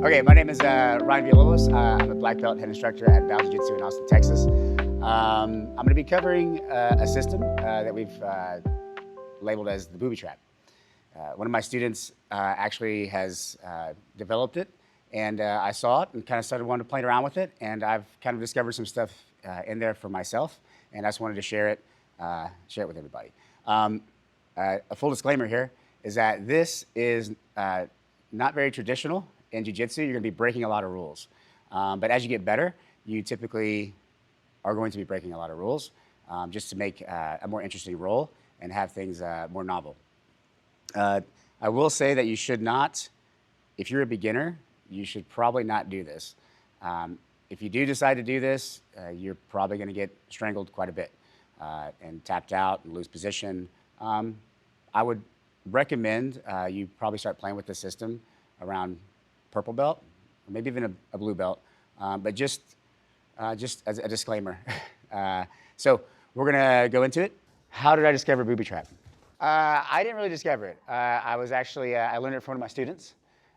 Okay, my name is Ryan V.O.W. I'm a black belt head instructor at V.O.W. Jiu-Jitsu in Austin, Texas. I'm going to be covering a system that we've labeled as the Booby Trap. One of my students actually has developed it, and I saw it and kind of started wanting to play around with it, and I've kind of discovered some stuff in there for myself, and I just wanted to share it with everybody. A full disclaimer here is that this is not very traditional. In Jiu-Jitsu, you're going to be breaking a lot of rules. But as you get better, you typically are going to be breaking a lot of rules just to make a more interesting roll and have things more novel. I will say that you should not, if you're a beginner, you should probably not do this. If you do decide to do this, you're probably going to get strangled quite a bit and tapped out and lose position. I would recommend you probably start playing with the system around purple belt, or maybe even a blue belt, but just as a disclaimer. So we're gonna go into it. How did I discover Booby Trap? I didn't really discover it. I was actually, I learned it from one of my students,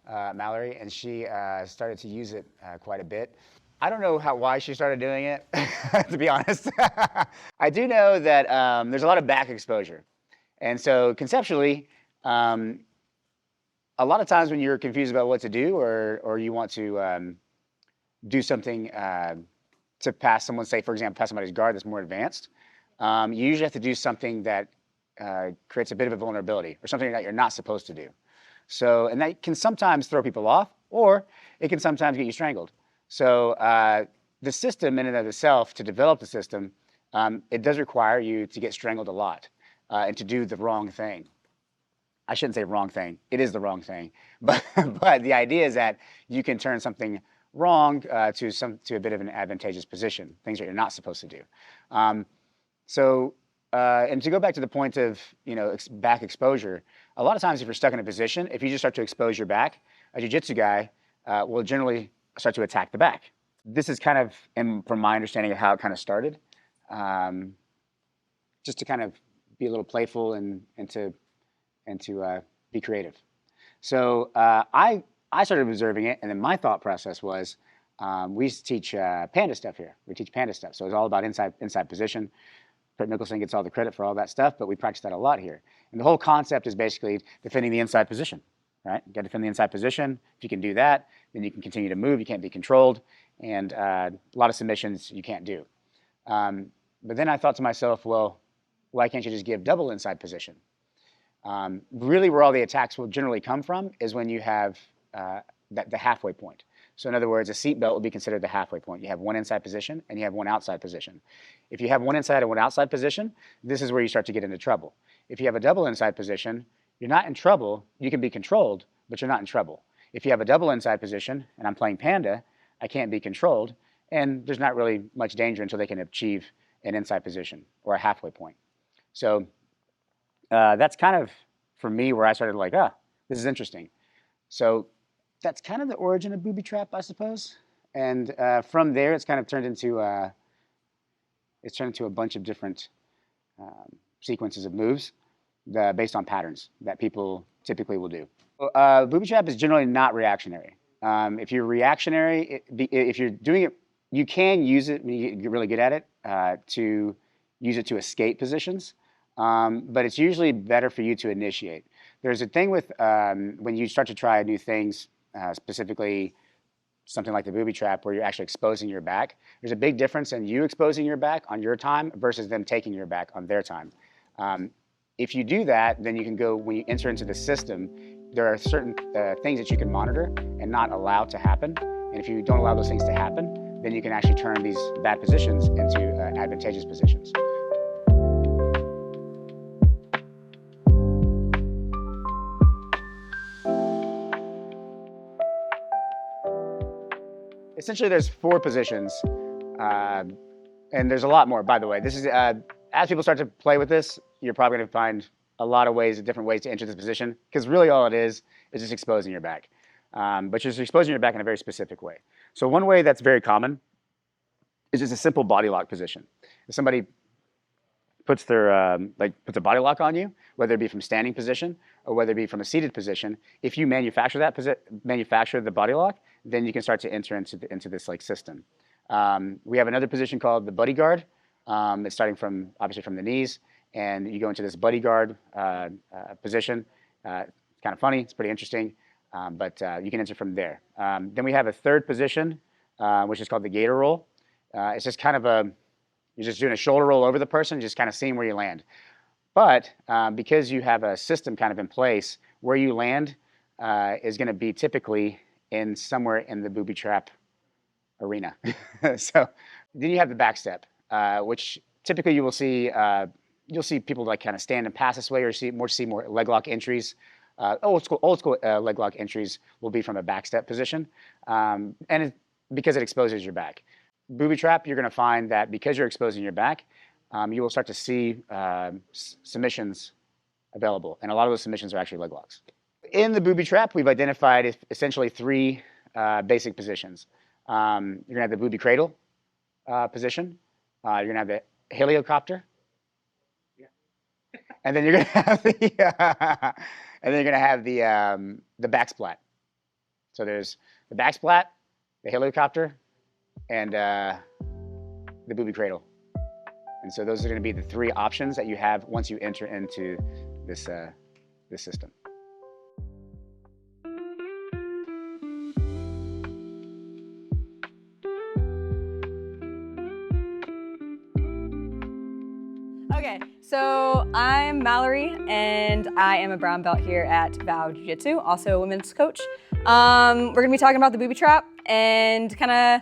Mallory, and she started to use it quite a bit. I don't know why she started doing it, to be honest. I do know that there's a lot of back exposure. And so conceptually, a lot of times when you're confused about what to do, or you want to do something to pass someone, say, for example, pass somebody's guard that's more advanced, you usually have to do something that creates a bit of a vulnerability, or something that you're not supposed to do. So, and that can sometimes throw people off, or it can sometimes get you strangled. So the system in and of itself, to develop the system, it does require you to get strangled a lot and to do the wrong thing. I shouldn't say wrong thing. It is the wrong thing. But the idea is that you can turn something wrong to a bit of an advantageous position, things that you're not supposed to do. And to go back to the point of back exposure, a lot of times if you're stuck in a position, if you just start to expose your back, a jiu-jitsu guy will generally start to attack the back. This is kind of, from my understanding of how it kind of started, just to kind of be a little playful and to be creative. So I started observing it, and then my thought process was, we used to teach panda stuff here. We teach panda stuff, so it's all about inside position. Kurt Nicholson gets all the credit for all that stuff, but we practice that a lot here. And the whole concept is basically defending the inside position, right? You got to defend the inside position. If you can do that, then you can continue to move. You can't be controlled, and a lot of submissions you can't do. But then I thought to myself, well, why can't you just give double inside position? Really where all the attacks will generally come from is when you have the halfway point. So in other words, a seat belt will be considered the halfway point. You have one inside position and you have one outside position. If you have one inside and one outside position, this is where you start to get into trouble. If you have a double inside position, you're not in trouble. You can be controlled, but you're not in trouble. If you have a double inside position and I'm playing panda, I can't be controlled, and there's not really much danger until they can achieve an inside position or a halfway point. So that's kind of, for me, where I started like, this is interesting. So that's kind of the origin of Booby Trap, I suppose. And from there, it's kind of turned into a bunch of different sequences of moves based on patterns that people typically will do. Booby Trap is generally not reactionary. If you're reactionary, if you're doing it, you can use it when you get really good at it to use it to escape positions. But it's usually better for you to initiate. There's a thing with when you start to try new things, specifically something like the Booby Trap, where you're actually exposing your back. There's a big difference in you exposing your back on your time versus them taking your back on their time. If you do that, then you can go, when you enter into the system, there are certain things that you can monitor and not allow to happen. And if you don't allow those things to happen, then you can actually turn these bad positions into advantageous positions. Essentially, there's 4 positions, and there's a lot more, by the way. This is, as people start to play with this, you're probably going to find a lot of different ways to enter this position, because really all it is just exposing your back. But you're just exposing your back in a very specific way. So one way that's very common is just a simple body lock position. If somebody puts their puts a body lock on you, whether it be from standing position or whether it be from a seated position, if you manufacture the body lock, then you can start to enter into this like system. We have another position called the bodyguard. It's starting from obviously from the knees, and you go into this bodyguard position. It's kind of funny. It's pretty interesting, but you can enter from there. Then we have a third position, which is called the Gator roll. It's just kind of you're just doing a shoulder roll over the person, just kind of seeing where you land. But because you have a system kind of in place, where you land is going to be typically in somewhere in the booby trap arena. So then you have the back step, which typically you will see. You'll see people like kind of stand and pass this way, or see more leg lock entries. Old school leg lock entries will be from a back step position, because it exposes your back. Booby trap, you're going to find that because you're exposing your back, you will start to see submissions available, and a lot of those submissions are actually leg locks. In the booby trap, we've identified essentially three basic positions. You're going to have the booby cradle position. You're going to have the helicopter, and then you're going to have the back splat. So there's the back splat, the helicopter, and the booby cradle. And so those are going to be the three options that you have once you enter into this system. Okay, so I'm Mallory, and I am a brown belt here at V.O.W Jiu-Jitsu, also a women's coach. We're going to be talking about the booby trap and kind of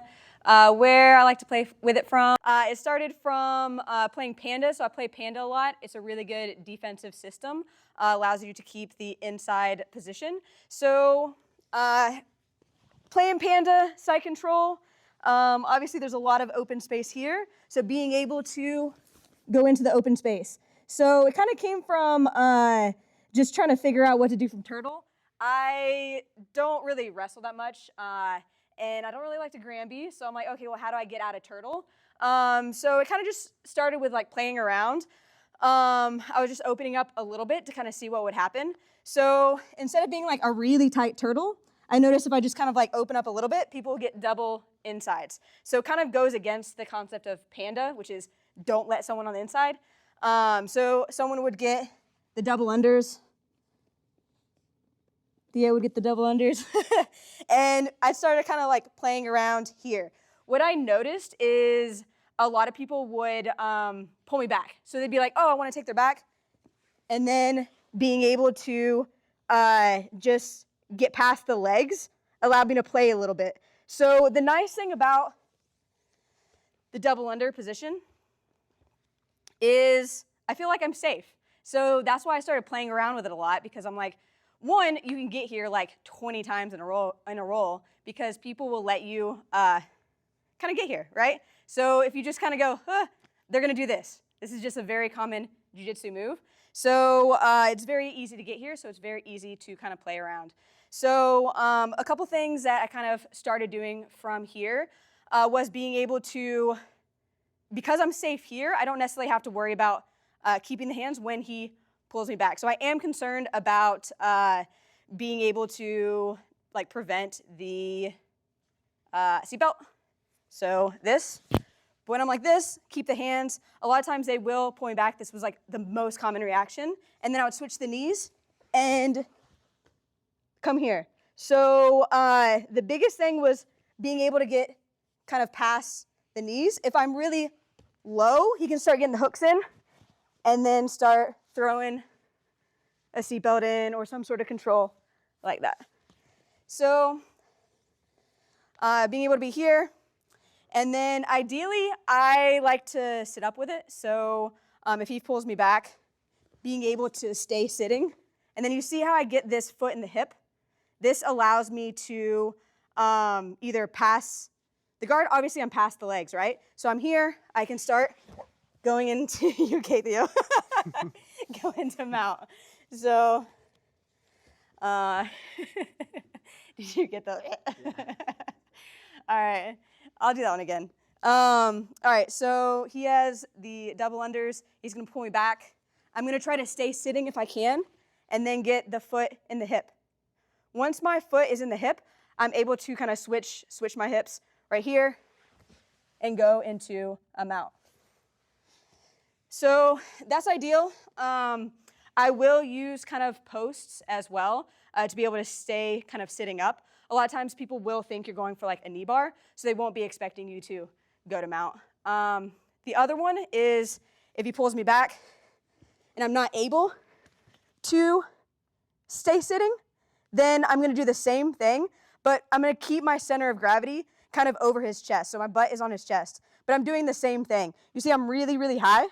where I like to play with it from. It started from playing Panda, so I play Panda a lot. It's a really good defensive system, allows you to keep the inside position. So playing Panda, side control, obviously there's a lot of open space here, so being able to go into the open space. So it kind of came from just trying to figure out what to do from turtle. I don't really wrestle that much, and I don't really like to Granby, so I'm like, okay, well, how do I get out of turtle? So it kind of just started with like playing around. I was just opening up a little bit to kind of see what would happen. So instead of being like a really tight turtle, I noticed if I just kind of like open up a little bit, people will get double insides. So it kind of goes against the concept of Panda, which is don't let someone on the inside. So someone would get the double unders. Theo would get the double unders. And I started kind of like playing around here. What I noticed is a lot of people would pull me back. So they'd be like, oh, I want to take their back. And then being able to just get past the legs allowed me to play a little bit. So the nice thing about the double under position is I feel like I'm safe. So that's why I started playing around with it a lot, because I'm like, one, you can get here like 20 times in a roll because people will let you kind of get here, right? So if you just kind of go, they're going to do this. This is just a very common jiu-jitsu move. So it's very easy to get here, so it's very easy to kind of play around. So a couple things that I kind of started doing from here was being able to, because I'm safe here, I don't necessarily have to worry about keeping the hands when he pulls me back. So I am concerned about being able to like prevent the seatbelt. So this, when I'm like this, keep the hands. A lot of times they will pull me back. This was like the most common reaction. And then I would switch the knees and come here. So the biggest thing was being able to get kind of past the knees. If I'm really low, he can start getting the hooks in and then start throwing a seatbelt in or some sort of control like that. So being able to be here. And then ideally, I like to sit up with it. So if he pulls me back, being able to stay sitting. And then you see how I get this foot in the hip? This allows me to either pass the guard. Obviously, I'm past the legs, right? So I'm here. I can start going into, okay, Theo, go into mount. So, did you get that? All right, I'll do that one again. All right, so he has the double unders. He's gonna pull me back. I'm gonna try to stay sitting if I can, and then get the foot in the hip. Once my foot is in the hip, I'm able to kind of switch my hips right here and go into a mount. So that's ideal. I will use kind of posts as well to be able to stay kind of sitting up. A lot of times people will think you're going for like a knee bar, so they won't be expecting you to go to mount. The other one is if he pulls me back and I'm not able to stay sitting, then I'm going to do the same thing, but I'm going to keep my center of gravity kind of over his chest. So my butt is on his chest, but I'm doing the same thing. You see I'm really, really high,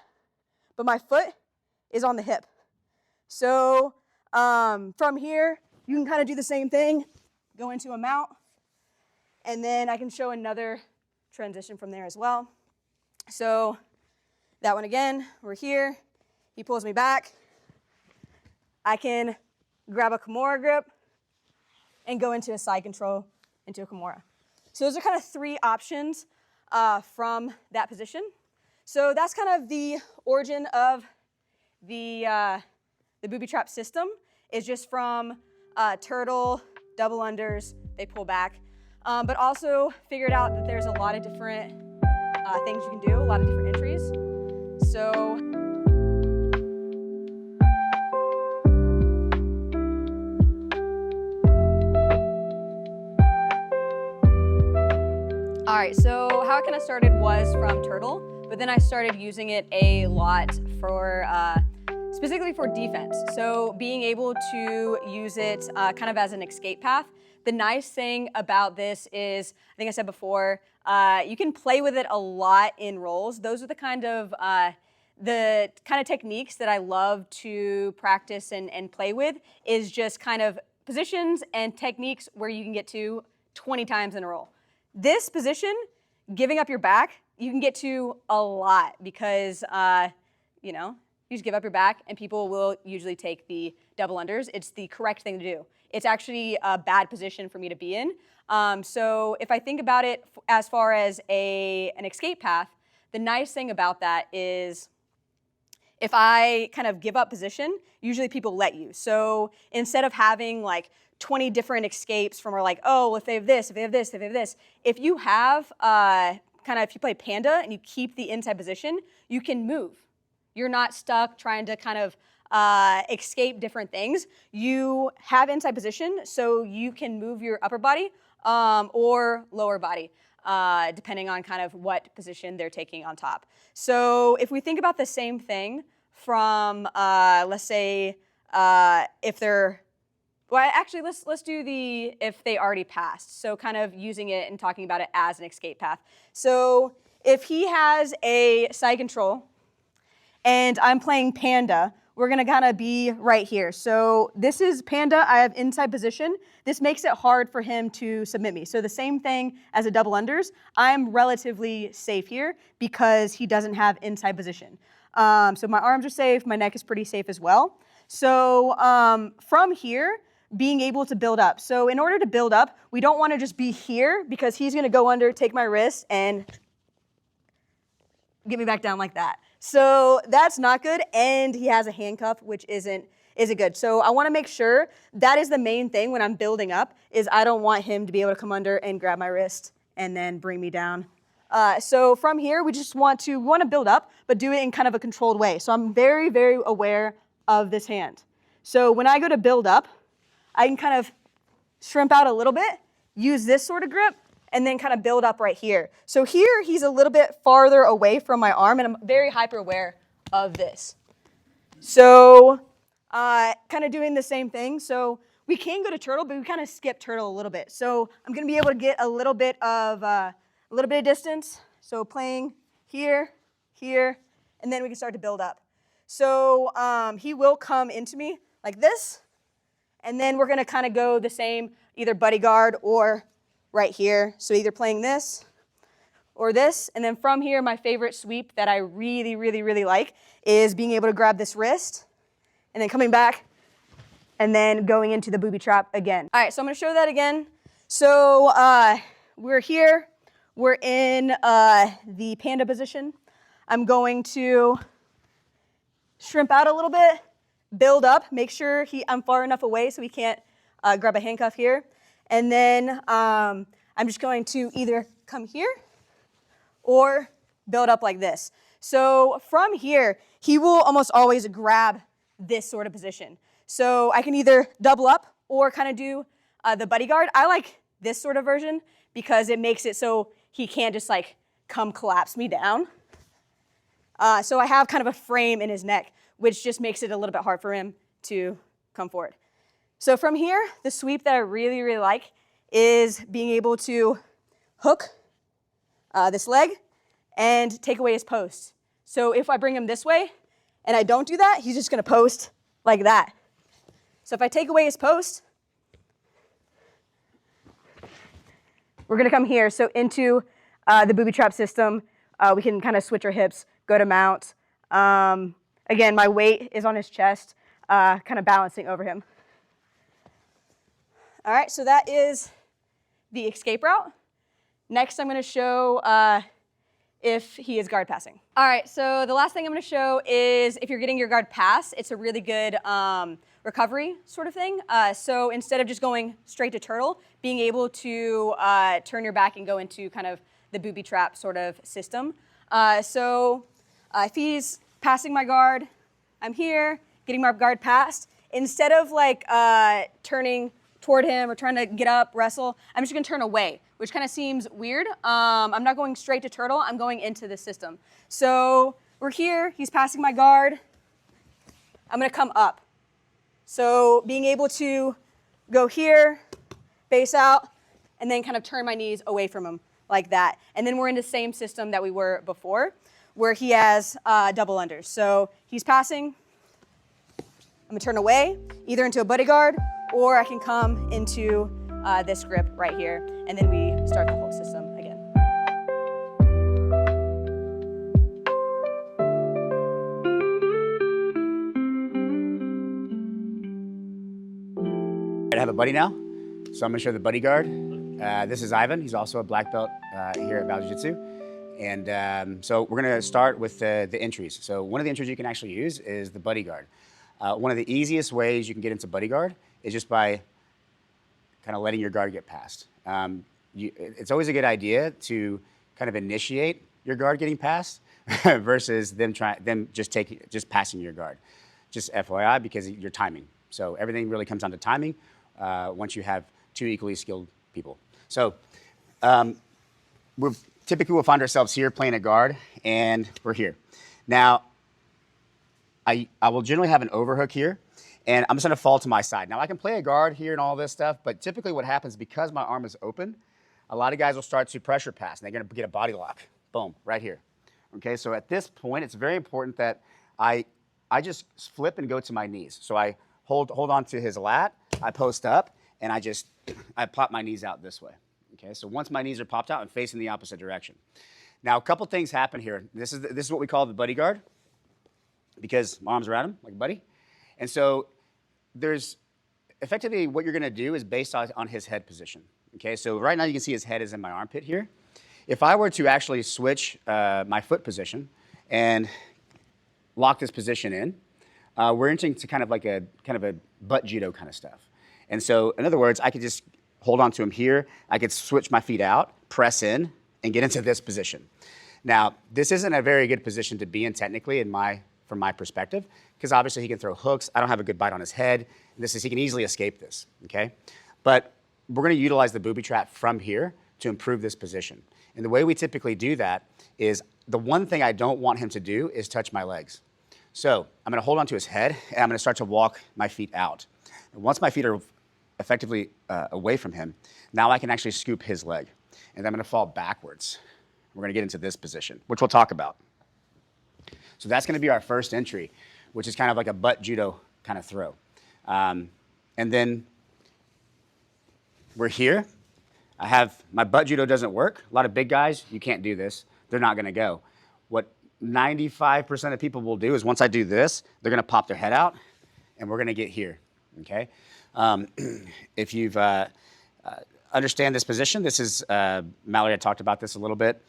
but my foot is on the hip. So from here, you can kind of do the same thing, go into a mount, and then I can show another transition from there as well. So that one again, we're here, he pulls me back. I can grab a Kimura grip and go into a side control into a Kimura. So those are kind of 3 options from that position. So that's kind of the origin of the Booby Trap system, is just from turtle, double unders, they pull back. But also figured out that there's a lot of different things you can do, a lot of different entries. So all right, so how it kind of started was from turtle, but then I started using it a lot for specifically for defense. So being able to use it kind of as an escape path. The nice thing about this is, I think I said before, you can play with it a lot in rolls. Those are the kind of techniques that I love to practice and play with, is just kind of positions and techniques where you can get to 20 times in a roll. This position, giving up your back, you can get to a lot because, you just give up your back and people will usually take the double unders. It's the correct thing to do. It's actually a bad position for me to be in. So if I think about it as far as an escape path, the nice thing about that is if I kind of give up position, usually people let you. So instead of having like 20 different escapes from, or like, oh, well, if they have this, if they have this, if they have this. If you have if you play panda and you keep the inside position, you can move. You're not stuck trying to kind of escape different things. You have inside position, so you can move your upper body or lower body, depending on kind of what position they're taking on top. So if we think about the same thing from, let's say, if they're, well, actually, let's do the if they already passed. So kind of using it and talking about it as an escape path. So if he has a side control and I'm playing panda, we're gonna kind of be right here. So this is panda, I have inside position. This makes it hard for him to submit me. So the same thing as a double unders, I'm relatively safe here because he doesn't have inside position. So my arms are safe, my neck is pretty safe as well. So from here, being able to build up. So in order to build up, we don't want to just be here because he's going to go under, take my wrist, and get me back down like that. So that's not good, and he has a handcuff, which isn't good. So I want to make sure that is the main thing when I'm building up, is I don't want him to be able to come under and grab my wrist and then bring me down. So from here, we want to build up, but do it in kind of a controlled way. So I'm very, very aware of this hand. So when I go to build up, I can kind of shrimp out a little bit, use this sort of grip, and then kind of build up right here. So here, he's a little bit farther away from my arm, and I'm very hyper aware of this. So kind of doing the same thing. So we can go to turtle, but we kind of skip turtle a little bit. So I'm going to be able to get a little bit of distance. So playing here, here, and then we can start to build up. So he will come into me like this, and then we're going to kind of go the same, either buddy guard or right here. So either playing this or this. And then from here, my favorite sweep that I really, really, really like is being able to grab this wrist and then coming back and then going into the booby trap again. All right, so I'm going to show that again. So we're here. We're in the panda position. I'm going to shrimp out a little bit, build up, make sure I'm far enough away so he can't grab a handcuff here. And then I'm just going to either come here or build up like this. So from here, he will almost always grab this sort of position. So I can either double up or kind of do the buddy guard. I like this sort of version because it makes it so he can't just like come collapse me down. So I have kind of a frame in his neck, which just makes it a little bit hard for him to come forward. So from here, the sweep that I really, really like is being able to hook this leg and take away his post. So if I bring him this way and I don't do that, he's just going to post like that. So if I take away his post, we're going to come here. So into the booby trap system, we can kind of switch our hips, go to mount. Again, my weight is on his chest, kind of balancing over him. All right, so that is the escape route. Next, I'm going to show if he is guard passing. All right, so the last thing I'm going to show is if you're getting your guard pass, it's a really good recovery sort of thing. So instead of just going straight to turtle, being able to turn your back and go into kind of the booby trap sort of system. If he's passing my guard, I'm here, getting my guard passed. Instead of like turning toward him or trying to get up, wrestle, I'm just gonna turn away, which kind of seems weird. I'm not going straight to turtle, I'm going into the system. So we're here, he's passing my guard. I'm gonna come up. So being able to go here, face out, and then kind of turn my knees away from him like that. And then we're in the same system that we were before, where he has double unders. So he's passing, I'm gonna turn away, either into a buddy guard, or I can come into this grip right here, and then we start the whole system again. I have a buddy now, so I'm gonna show the buddy guard. This is Ivan. He's also a black belt here at V.O.W. Jiu-Jitsu. And so we're gonna start with the entries. So one of the entries you can actually use is the buddy guard. One of the easiest ways you can get into buddy guard is just by kind of letting your guard get passed. It's always a good idea to kind of initiate your guard getting passed versus them just passing your guard. Just FYI, because you're timing. So everything really comes down to timing once you have two equally skilled people. So typically we'll find ourselves here playing a guard, and we're here. Now, I will generally have an overhook here, and I'm just gonna fall to my side. Now I can play a guard here and all this stuff, but typically what happens, because my arm is open, a lot of guys will start to pressure pass, and they're gonna get a body lock. Boom, right here. Okay, so at this point, it's very important that I just flip and go to my knees. So I hold on to his lat, I post up, and I pop my knees out this way. Okay, so once my knees are popped out, I'm facing the opposite direction. Now, a couple things happen here. This is what we call the buddy guard, because my arms are at him, like a buddy. And so there's effectively what you're gonna do is based on his head position. Okay, so right now you can see his head is in my armpit here. If I were to actually switch my foot position and lock this position in, we're entering to kind of a butt judo kind of stuff. And so, in other words, I could just hold on to him here. I could switch my feet out, press in, and get into this position. Now, this isn't a very good position to be in technically from my perspective, because obviously he can throw hooks. I don't have a good bite on his head. He can easily escape this, okay? But we're gonna utilize the booby trap from here to improve this position. And the way we typically do that is, the one thing I don't want him to do is touch my legs. So I'm gonna hold onto his head, and I'm gonna start to walk my feet out. And once my feet are effectively away from him, now I can actually scoop his leg. And then I'm gonna fall backwards. We're gonna get into this position, which we'll talk about. So that's gonna be our first entry, which is kind of like a butt judo kind of throw. And then we're here. My butt judo doesn't work. A lot of big guys, you can't do this. They're not gonna go. What 95% of people will do is, once I do this, they're gonna pop their head out, and we're gonna get here, okay? If you've understand this position, this is, Mallory had talked about this a little bit.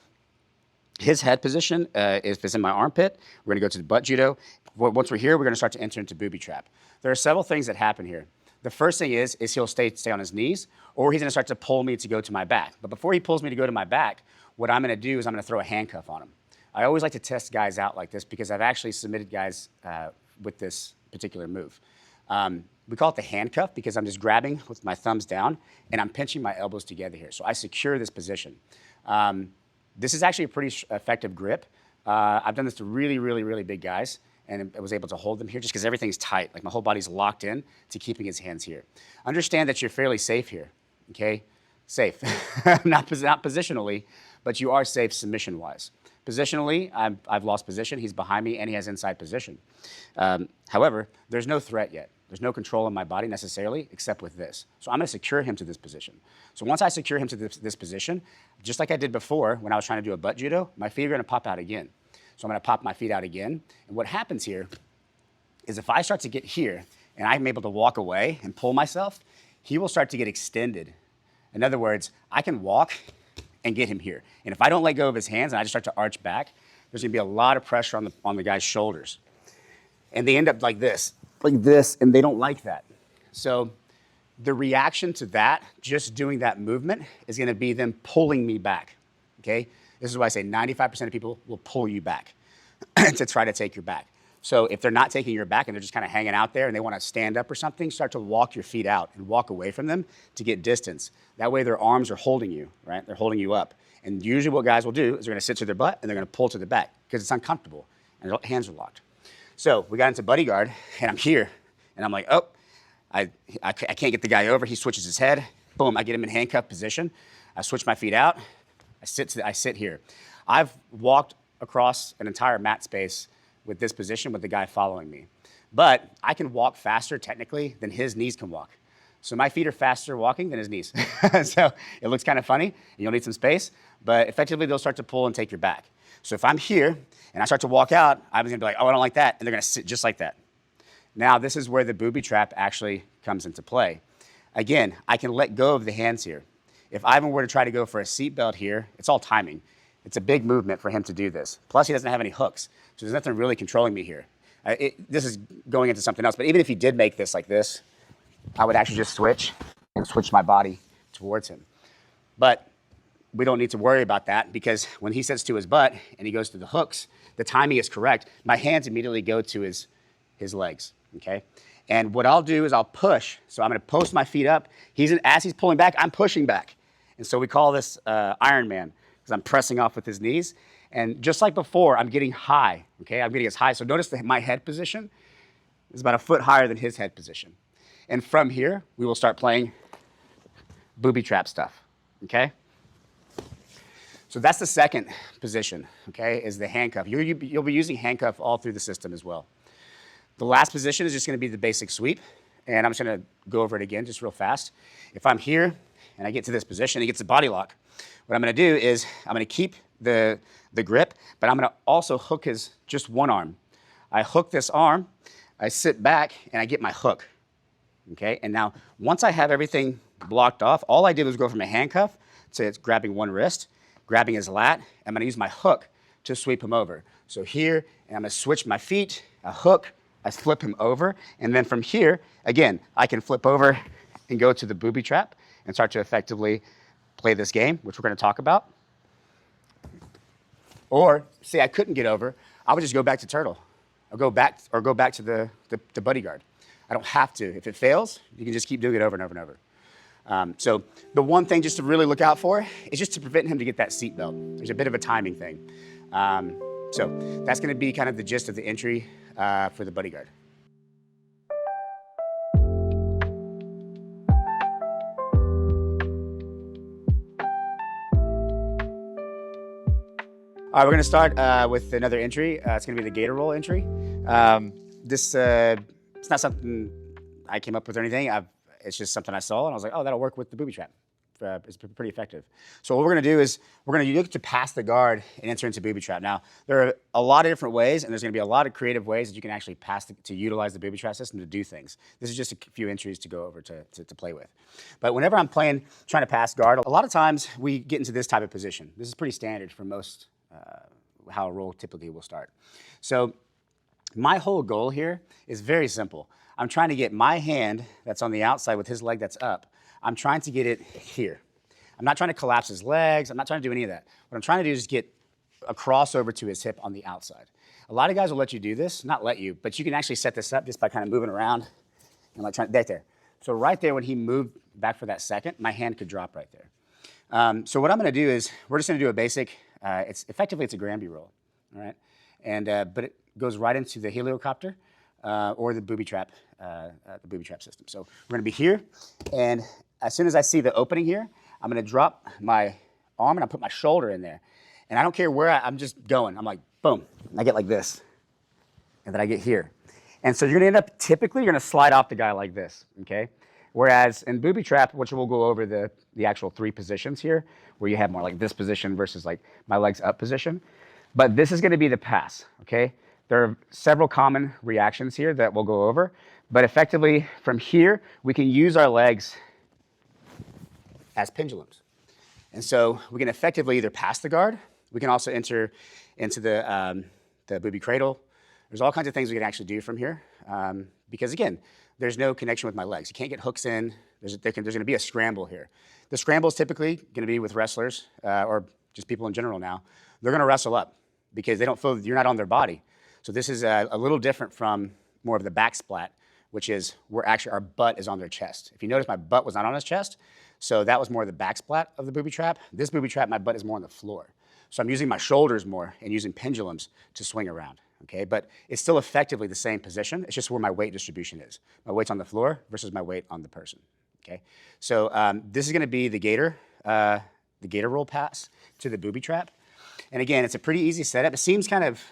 His head position is in my armpit. We're gonna go to the butt judo. Once we're here, we're gonna start to enter into booby trap. There are several things that happen here. the first thing is he'll stay on his knees, or he's gonna start to pull me to go to my back. But before he pulls me to go to my back, what I'm gonna do is I'm gonna throw a handcuff on him. I always like to test guys out like this because I've actually submitted guys with this particular move. We call it the handcuff because I'm just grabbing with my thumbs down and I'm pinching my elbows together here. So I secure this position. This is actually a pretty effective grip. I've done this to really, really, really big guys, and I was able to hold them here just because everything's tight. Like my whole body's locked in to keeping his hands here. Understand that you're fairly safe here, okay? Safe. not positionally, but you are safe submission-wise. Positionally, I've lost position. He's behind me, and he has inside position. However, there's no threat yet. There's no control in my body necessarily, except with this. So I'm gonna secure him to this position. So once I secure him to this position, just like I did before when I was trying to do a butt judo, my feet are gonna pop out again. So I'm gonna pop my feet out again. And what happens here is if I start to get here and I'm able to walk away and pull myself, he will start to get extended. In other words, I can walk and get him here. And if I don't let go of his hands and I just start to arch back, there's gonna be a lot of pressure on the guy's shoulders. And they end up like this, and they don't like that. So the reaction to that, just doing that movement, is gonna be them pulling me back, okay? This is why I say 95% of people will pull you back to try to take your back. So if they're not taking your back and they're just kind of hanging out there and they wanna stand up or something, start to walk your feet out and walk away from them to get distance. That way their arms are holding you, right? They're holding you up. And usually what guys will do is they're gonna sit to their butt and they're gonna pull to the back because it's uncomfortable and their hands are locked. So we got into buddy guard and I'm here and I'm like, oh, I can't get the guy over. He switches his head. Boom, I get him in handcuff position. I switch my feet out. I sit here. I've walked across an entire mat space with this position with the guy following me. But I can walk faster technically than his knees can walk. So my feet are faster walking than his knees. So it looks kind of funny. You'll need some space, but effectively they'll start to pull and take your back. So if I'm here and I start to walk out, I'm gonna be like, oh, I don't like that. And they're gonna sit just like that. Now this is where the booby trap actually comes into play. Again, I can let go of the hands here. If Ivan were to try to go for a seatbelt here, it's all timing. It's a big movement for him to do this. Plus he doesn't have any hooks. So there's nothing really controlling me here. This is going into something else, but even if he did make this like this, I would actually just switch and switch my body towards him. But we don't need to worry about that because when he sits to his butt and he goes to the hooks, the timing is correct. My hands immediately go to his legs, okay? And what I'll do is I'll push. So I'm gonna post my feet up. As he's pulling back, I'm pushing back. And so we call this Iron Man because I'm pressing off with his knees. And just like before, I'm getting high, okay? I'm getting as high. So notice that my head position is about a foot higher than his head position. And from here, we will start playing booby trap stuff, okay? So that's the second position, okay, is the handcuff. You'll be using handcuff all through the system as well. The last position is just gonna be the basic sweep, and I'm just gonna go over it again just real fast. If I'm here and I get to this position, he gets a body lock, what I'm gonna do is I'm gonna keep the grip, but I'm gonna also hook just one arm. I hook this arm, I sit back, and I get my hook. Okay, and now once I have everything blocked off, all I did was go from a handcuff to grabbing one wrist, grabbing his lat. I'm gonna use my hook to sweep him over. So here, and I'm gonna switch my feet, a hook, I flip him over, and then from here, again, I can flip over and go to the booby trap and start to effectively play this game, which we're gonna talk about. Or say I couldn't get over, I would just go back to turtle. I'll go back to the buddy guard. I don't have to. If it fails, you can just keep doing it over and over and over. So the one thing just to really look out for is just to prevent him to get that seatbelt. There's a bit of a timing thing. So that's gonna be kind of the gist of the entry for the buddy guard. All right, we're gonna start with another entry. It's gonna be the Gator roll entry. It's not something I came up with or anything. It's just something I saw and I was like, oh, that'll work with the booby trap. It's pretty effective. So what we're gonna do is we're gonna look to pass the guard and enter into booby trap. Now, there are a lot of different ways and there's gonna be a lot of creative ways that you can actually to utilize the booby trap system to do things. This is just a few entries to go over to play with. But whenever I'm trying to pass guard, a lot of times we get into this type of position. This is pretty standard for most how a roll typically will start. So my whole goal here is very simple. I'm trying to get my hand that's on the outside with his leg that's up. I'm trying to get it here. I'm not trying to collapse his legs. I'm not trying to do any of that. What I'm trying to do is get a crossover to his hip on the outside. A lot of guys will let you do this, not let you, but you can actually set this up just by kind of moving around and like trying, there. So right there, when he moved back for that second, my hand could drop right there. So what I'm gonna do is, we're just gonna do a basic, effectively it's a Granby roll, all right? And, but it goes right into the helicopter or the booby trap system. So we're gonna be here, and as soon as I see the opening here, I'm gonna drop my arm and I put my shoulder in there. And I don't care where I'm just going. I'm like, boom, and I get like this, and then I get here. And so you're gonna end up, typically, you're gonna slide off the guy like this, okay? Whereas in booby trap, which we'll go over the actual 3 positions here, where you have more like this position versus like my legs up position. But this is gonna be the pass, okay? There are several common reactions here that we'll go over, but effectively from here, we can use our legs as pendulums. And so we can effectively either pass the guard, we can also enter into the booby cradle. There's all kinds of things we can actually do from here because again, there's no connection with my legs. You can't get hooks in. There's gonna be a scramble here. The scramble is typically gonna be with wrestlers or just people in general now. They're gonna wrestle up because they don't feel you're not on their body. So this is a little different from more of the back splat, which is where actually our butt is on their chest. If you notice, my butt was not on his chest, so that was more the back splat of the booby trap. This booby trap, my butt is more on the floor. So I'm using my shoulders more and using pendulums to swing around, okay? But it's still effectively the same position. It's just where my weight distribution is. My weight's on the floor versus my weight on the person, okay? So this is gonna be the Gator roll pass to the booby trap. And again, it's a pretty easy setup. It seems kind of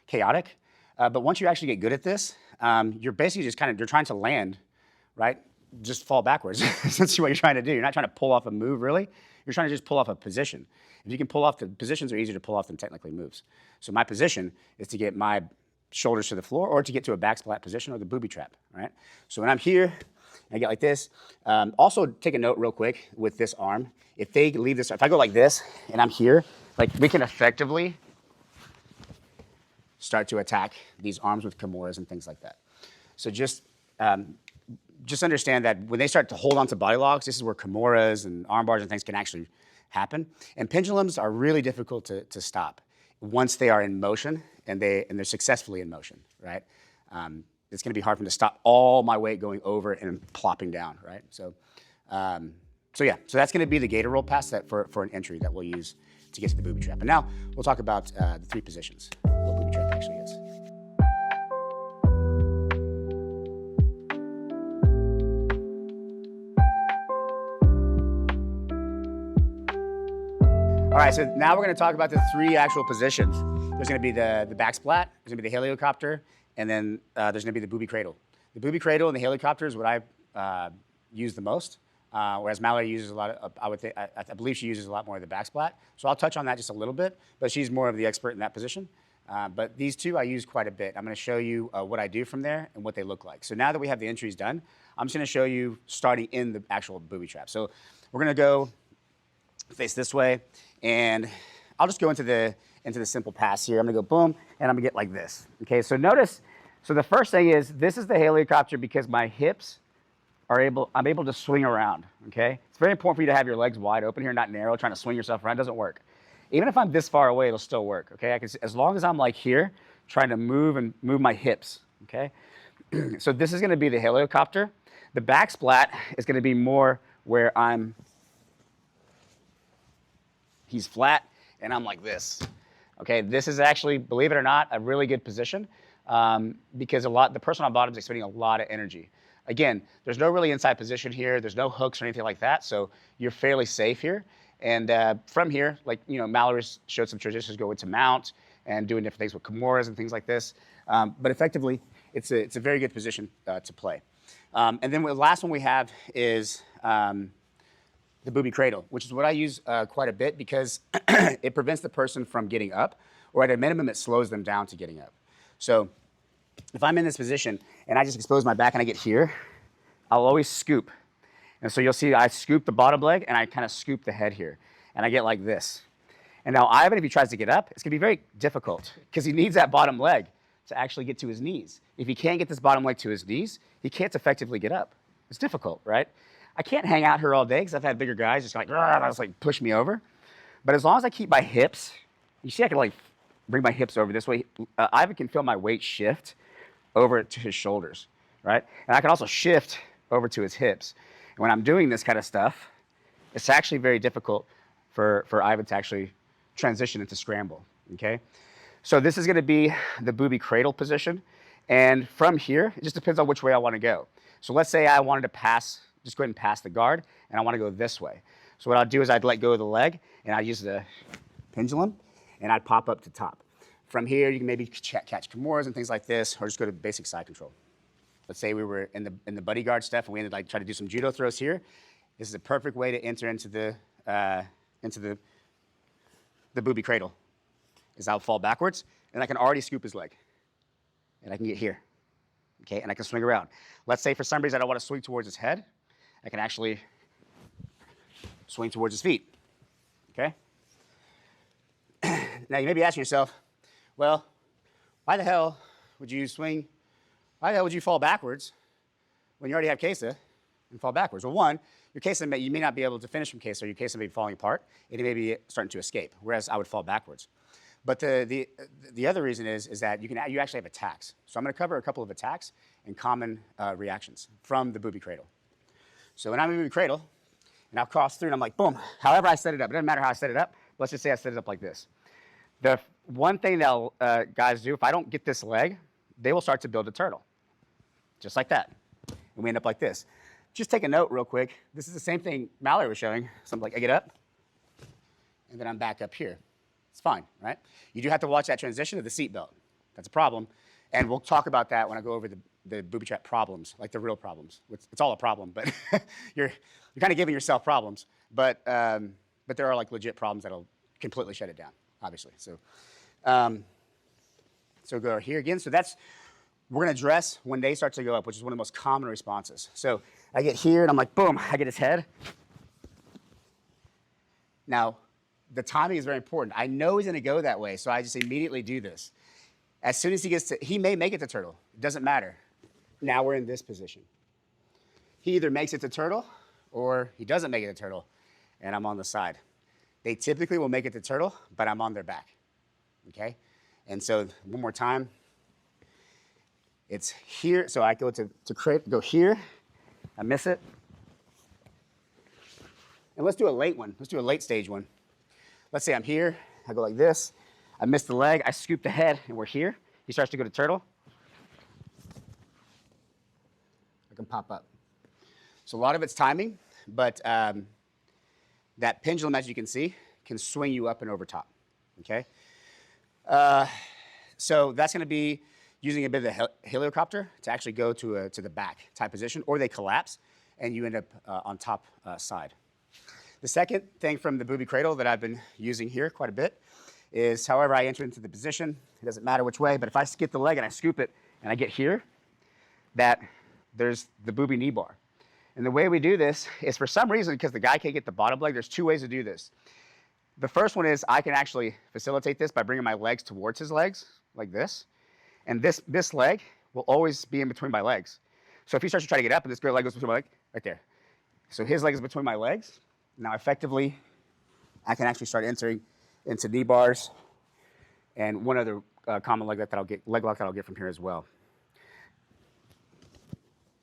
chaotic, but once you actually get good at this, you're basically just you're trying to land, right? Just fall backwards. That's what you're trying to do. You're not trying to pull off a move, really. You're trying to just pull off a position. If you can pull off, the positions are easier to pull off than technically moves. So my position is to get my shoulders to the floor or to get to a back splat position or the booby trap, right? So when I'm here, I get like this. Also, take a note real quick with this arm. If they leave this, if I go like this and I'm here, like we can effectively start to attack these arms with kimuras and things like that. So just understand that when they start to hold on to body locks, this is where kimuras and arm bars and things can actually happen. And pendulums are really difficult to stop once they are in motion and they're successfully in motion, right? It's gonna be hard for them to stop all my weight going over and plopping down, right? So yeah, so that's gonna be the Gator roll pass for an entry that we'll use to get to the booby trap. And now we'll talk about the 3 positions, what booby trap actually is. All right, so now we're gonna talk about the 3 actual positions. There's gonna be the back splat, there's gonna be the helicopter, and then there's gonna be the booby cradle. The booby cradle and the helicopter is what I use the most, whereas Mallory uses a lot of, I believe she uses a lot more of the back splat. So I'll touch on that just a little bit, but she's more of the expert in that position. But these 2 I use quite a bit. I'm gonna show you what I do from there and what they look like. So now that we have the entries done, I'm just gonna show you starting in the actual booby trap. So we're gonna go face this way, and I'll just go into the simple pass here. I'm gonna go boom, and I'm gonna get like this. Okay, so notice, so the first thing is, this is the helicopter because my hips I'm able to swing around, okay? It's very important for you to have your legs wide open here, not narrow, trying to swing yourself around, doesn't work. Even if I'm this far away, it'll still work, okay? As long as I'm like here, trying to move my hips, okay? So this is gonna be the helicopter. The back splat is gonna be more where he's flat, and I'm like this. Okay, this is actually, believe it or not, a really good position because the person on bottom is expending a lot of energy. Again, there's no really inside position here. There's no hooks or anything like that, so you're fairly safe here. And from here, like Mallory's showed some traditions go into mount and doing different things with kimuras and things like this. But effectively, it's a very good position to play. And then the last one we have is the booby cradle, which is what I use quite a bit because it prevents the person from getting up, or at a minimum, it slows them down to getting up. So if I'm in this position and I just expose my back and I get here, I'll always scoop. And so you'll see I scoop the bottom leg and I kind of scoop the head here. And I get like this. And now Ivan, if he tries to get up, it's gonna be very difficult because he needs that bottom leg to actually get to his knees. If he can't get this bottom leg to his knees, he can't effectively get up. It's difficult, right? I can't hang out here all day because I've had bigger guys just like push me over. But as long as I keep my hips, you see I can like bring my hips over this way. Ivan can feel my weight shift over to his shoulders, right? And I can also shift over to his hips. And when I'm doing this kind of stuff, it's actually very difficult for Ivan to actually transition into scramble, okay? So this is gonna be the booby cradle position. And from here, it just depends on which way I wanna go. So let's say I wanted to pass, just go ahead and pass the guard, and I wanna go this way. So what I'd do is I'd let go of the leg, and I'd use the pendulum, and I'd pop up to top. From here, you can maybe catch Kimuras and things like this, or just go to basic side control. Let's say we were in the buddy guard stuff, and we ended like try to do some judo throws here. This is a perfect way to enter into the booby cradle. Is I'll fall backwards, and I can already scoop his leg, and I can get here, okay, and I can swing around. Let's say for some reason I don't want to swing towards his head, I can actually swing towards his feet, okay? Now you may be asking yourself, well, why the hell would you swing, why the hell would you fall backwards when you already have Kesa and fall backwards? Well, one, your Kesa, you may not be able to finish from Kesa, or your Kesa may be falling apart, and it may be starting to escape, whereas I would fall backwards. But the other reason is that you actually have attacks. So I'm going to cover a couple of attacks and common reactions from the booby cradle. So when I'm in booby cradle, and I'll cross through, and I'm like, boom, however I set it up. It doesn't matter how I set it up. Let's just say I set it up like this. The one thing that guys do, if I don't get this leg, they will start to build a turtle, just like that. And we end up like this. Just take a note real quick. This is the same thing Mallory was showing. So I'm like, I get up, and then I'm back up here. It's fine, right? You do have to watch that transition of the seatbelt. That's a problem. And we'll talk about that when I go over the booby trap problems, like the real problems. It's all a problem, but you're kind of giving yourself problems. But there are like legit problems that'll completely shut it down, obviously. So go here again. So we're going to address when they start to go up, which is one of the most common responses. So I get here, and I'm like, boom, I get his head. Now, the timing is very important. I know he's going to go that way, so I just immediately do this. As soon as he may make it to turtle. It doesn't matter. Now we're in this position. He either makes it to turtle, or he doesn't make it to turtle, and I'm on the side. They typically will make it to turtle, but I'm on their back, okay? And so one more time. It's here, so I go go here. I miss it. And let's do a late one. Let's do a late stage one. Let's say I'm here, I go like this, I miss the leg, I scoop the head, and we're here. He starts to go to turtle. I can pop up. So a lot of it's timing, but that pendulum, as you can see, can swing you up and over top, okay? So that's gonna be using a bit of the helicopter to actually go to the back type position, or they collapse, and you end up on top side. The second thing from the booby cradle that I've been using here quite a bit is however I enter into the position. It doesn't matter which way, but if I skip the leg and I scoop it and I get here, there's the booby knee bar. And the way we do this is for some reason, because the guy can't get the bottom leg, there's two ways to do this. The first one is I can actually facilitate this by bringing my legs towards his legs, like this. And this leg will always be in between my legs. So if he starts to try to get up and this leg goes between my legs, right there. So his leg is between my legs. Now effectively, I can actually start entering into knee bars, and one other common leg lock that I'll get from here as well.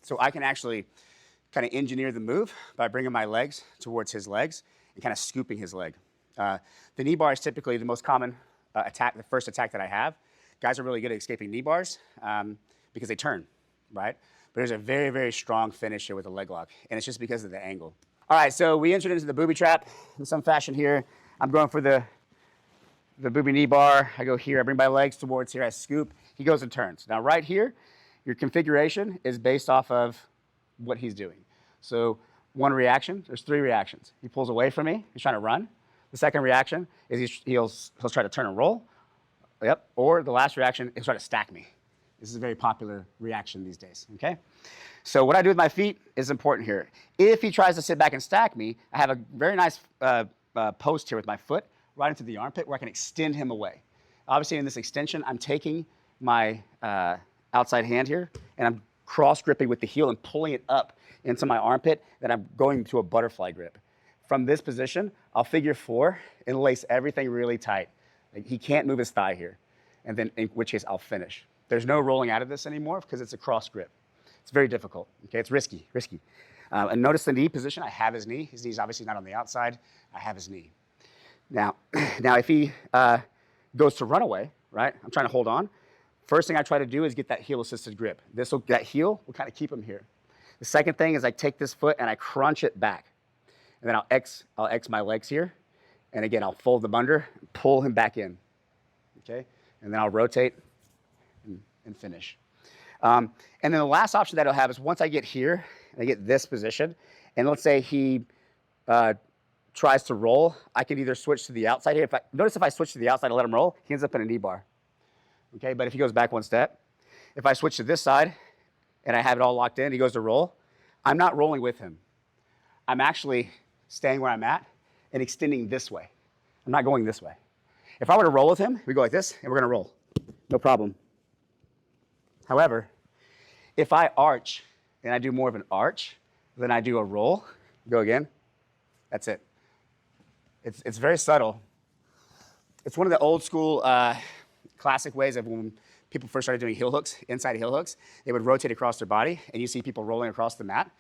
So I can actually kind of engineer the move by bringing my legs towards his legs and kind of scooping his leg. The knee bar is typically the most common attack, the first attack that I have. Guys are really good at escaping knee bars because they turn, right? But there's a very, very strong finish here with a leg lock, and it's just because of the angle. All right, so we entered into the booby trap in some fashion here. I'm going for the booby knee bar. I go here, I bring my legs towards here, I scoop. He goes and turns. Now right here, your configuration is based off of what he's doing. So one reaction, there's three reactions. He pulls away from me, he's trying to run. The second reaction is he'll try to turn and roll. Yep, or the last reaction, he'll try to stack me. This is a very popular reaction these days, okay? So what I do with my feet is important here. If he tries to sit back and stack me, I have a very nice post here with my foot right into the armpit where I can extend him away. Obviously in this extension, I'm taking my outside hand here, and I'm cross gripping with the heel and pulling it up into my armpit, then I'm going to a butterfly grip. From this position, I'll figure 4 and lace everything really tight. Like, he can't move his thigh here, and then in which case I'll finish. There's no rolling out of this anymore because it's a cross grip. It's very difficult, okay? It's risky. And notice the knee position. I have his knee. His knee's obviously not on the outside. I have his knee. Now if he goes to run away, right? I'm trying to hold on. First thing I try to do is get that heel-assisted grip. That heel will kind of keep him here. The second thing is I take this foot and I crunch it back. And then I'll X my legs here. And again, I'll fold them under, pull him back in, okay? And then I'll rotate and finish. And then the last option that I'll have is once I get here, and I get this position, and let's say he tries to roll, I can either switch to the outside here. Notice if I switch to the outside and let him roll, he ends up in a knee bar. Okay, but if he goes back one step, if I switch to this side and I have it all locked in, he goes to roll, I'm not rolling with him. I'm actually staying where I'm at and extending this way. I'm not going this way. If I were to roll with him, we go like this and we're gonna roll. No problem. However, if I arch and I do more of an arch than I do a roll, go again, that's it. It's very subtle. It's one of the old school classic ways of when people first started doing heel hooks, inside heel hooks, they would rotate across their body, and you see people rolling across the mat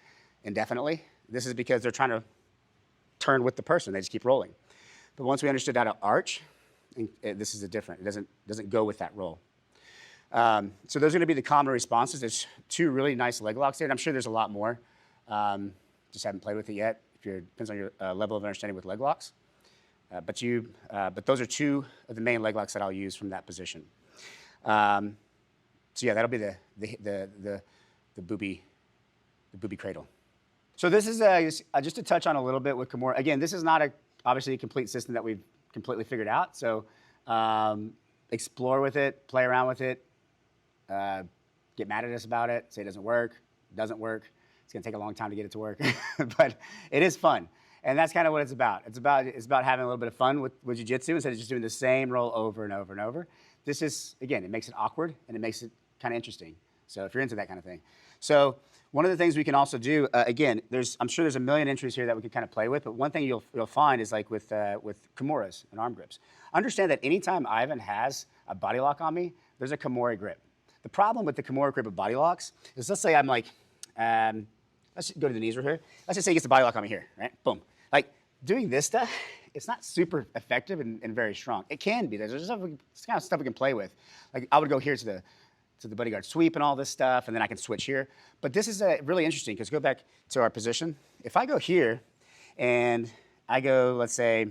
indefinitely. This is because they're trying to turn with the person. They just keep rolling. But once we understood how to arch, this is different. It doesn't go with that roll. So those are going to be the common responses. There's 2 really nice leg locks there, and I'm sure there's a lot more. Just haven't played with it yet. Depends on your level of understanding with leg locks. But those are 2 of the main leg locks that I'll use from that position. So yeah, that'll be the booby cradle. So this is just to touch on a little bit with Kimura. Again, this is not obviously a complete system that we've completely figured out. So explore with it, play around with it, get mad at us about it, say it doesn't work. It's gonna take a long time to get it to work, but it is fun. And that's kind of what it's about. It's about having a little bit of fun with jiu-jitsu instead of just doing the same roll over and over and over. This is, again, it makes it awkward and it makes it kind of interesting. So if you're into that kind of thing. So one of the things we can also do, again, I'm sure there's a million entries here that we could kind of play with, but one thing you'll find is like with Kimuras and arm grips. Understand that anytime Ivan has a body lock on me, there's a Kimura grip. The problem with the Kimura grip of body locks is, let's say I'm like, let's go to the knees right here. Let's just say he gets the body lock on me here, right? Boom. Like, doing this stuff, it's not super effective and very strong. It can be. There's kind of stuff we can play with. Like, I would go here to the bodyguard sweep and all this stuff, and then I can switch here. But this is really interesting, because go back to our position. If I go here, and I go, let's say,